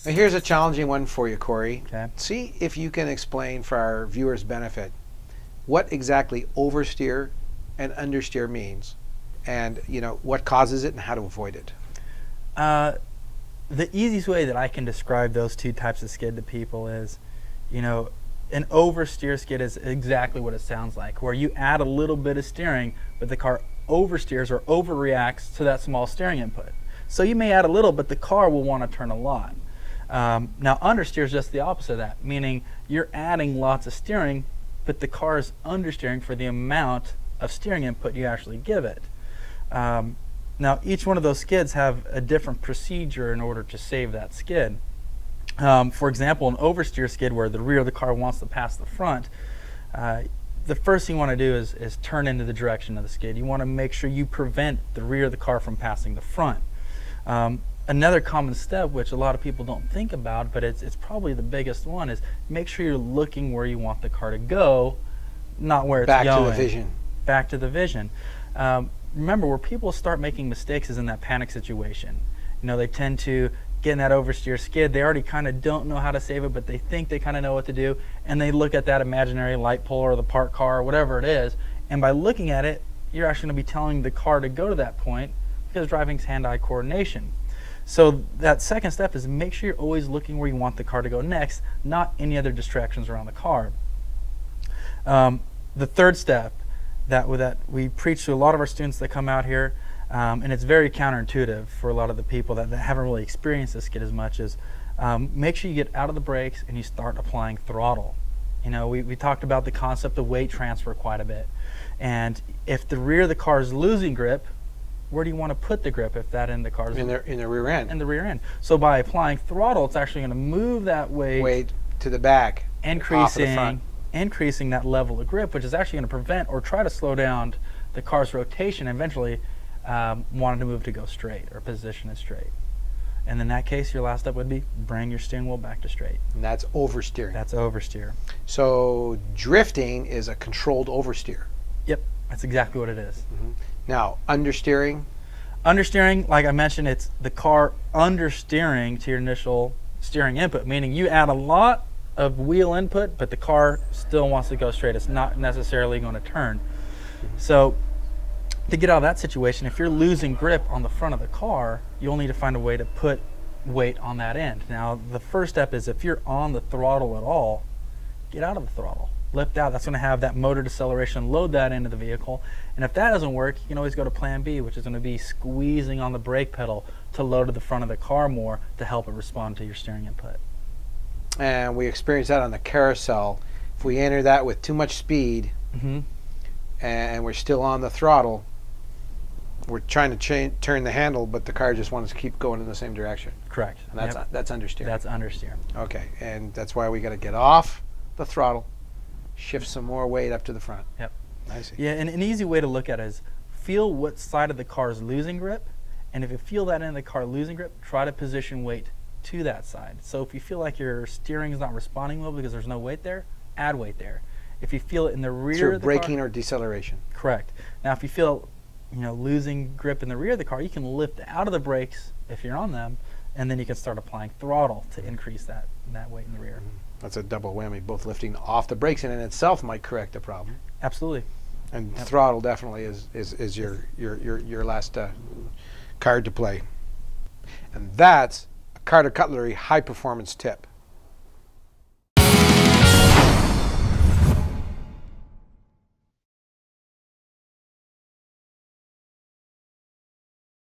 Now here's a challenging one for you, Corey. Okay. See if you can explain for our viewers' benefit what exactly oversteer and understeer means, and what causes it and how to avoid it. The easiest way that I can describe those two types of skid to people is, an oversteer skid is exactly what it sounds like, where you add a little bit of steering, but the car oversteers or overreacts to that small steering input. So you may add a little, but the car will want to turn a lot. Now understeer is just the opposite of that, meaning you're adding lots of steering, but the car is understeering for the amount of steering input you actually give it. Now each one of those skids have a different procedure in order to save that skid. For example, an oversteer skid where the rear of the car wants to pass the front, the first thing you want to do is turn into the direction of the skid. You want to make sure you prevent the rear of the car from passing the front. Another common step, which a lot of people don't think about, but it's probably the biggest one, is make sure you're looking where you want the car to go, not where it's going. Back to the vision. Back to the vision. Remember, where people start making mistakes is in that panic situation. They tend to get in that oversteer skid. They already kind of don't know how to save it, but they think they kind of know what to do, and they look at that imaginary light pole or the parked car or whatever it is, and by looking at it, you're actually going to be telling the car to go to that point, because driving's hand-eye coordination. So that second step is make sure you're always looking where you want the car to go next, not any other distractions around the car. The third step that we preach to a lot of our students that come out here, and it's very counterintuitive for a lot of the people that haven't really experienced this skid as much, is make sure you get out of the brakes and you start applying throttle. We talked about the concept of weight transfer quite a bit, and if the rear of the car is losing grip, where do you want to put the grip if that end of the car is in the rear end? In the rear end. So by applying throttle, it's actually going to move that weight to the back, increasing off of the front. Increasing that level of grip, which is actually going to prevent or try to slow down the car's rotation, and eventually wanting to move to go straight or position it straight. And in that case, your last step would be bring your steering wheel back to straight. And that's oversteering. That's oversteer. So drifting is a controlled oversteer. Yep, that's exactly what it is. Mm-hmm. Now, understeering? Understeering, like I mentioned, it's the car understeering to your initial steering input, meaning you add a lot of wheel input, but the car still wants to go straight. It's not necessarily going to turn. So to get out of that situation, if you're losing grip on the front of the car, you'll need to find a way to put weight on that end. Now, the first step is if you're on the throttle at all, get out of the throttle. Lift out. That's going to have that motor deceleration, load that into the vehicle. And if that doesn't work, you can always go to plan B, which is going to be squeezing on the brake pedal to load to the front of the car more to help it respond to your steering input. And we experience that on the carousel. If we enter that with too much speed, and we're still on the throttle, we're trying to turn the handle, but the car just wants to keep going in the same direction. Correct. And that's understeer. That's understeer. Okay, and that's why we got to get off the throttle, shift some more weight up to the front. Yep. I see. Yeah, and an easy way to look at it is feel what side of the car is losing grip, and if you feel that end of the car losing grip, try to position weight to that side. So if you feel like your steering is not responding well because there's no weight there, add weight there. If you feel it in the rear of the braking car, or deceleration. correct. Now if you feel losing grip in the rear of the car, you can lift out of the brakes if you're on them, and then you can start applying throttle to increase that weight in the rear. That's a double whammy. Both lifting off the brakes in itself might correct the problem. Absolutely. And throttle definitely is your last card to play. And that's a Carter Cutlery high performance tip.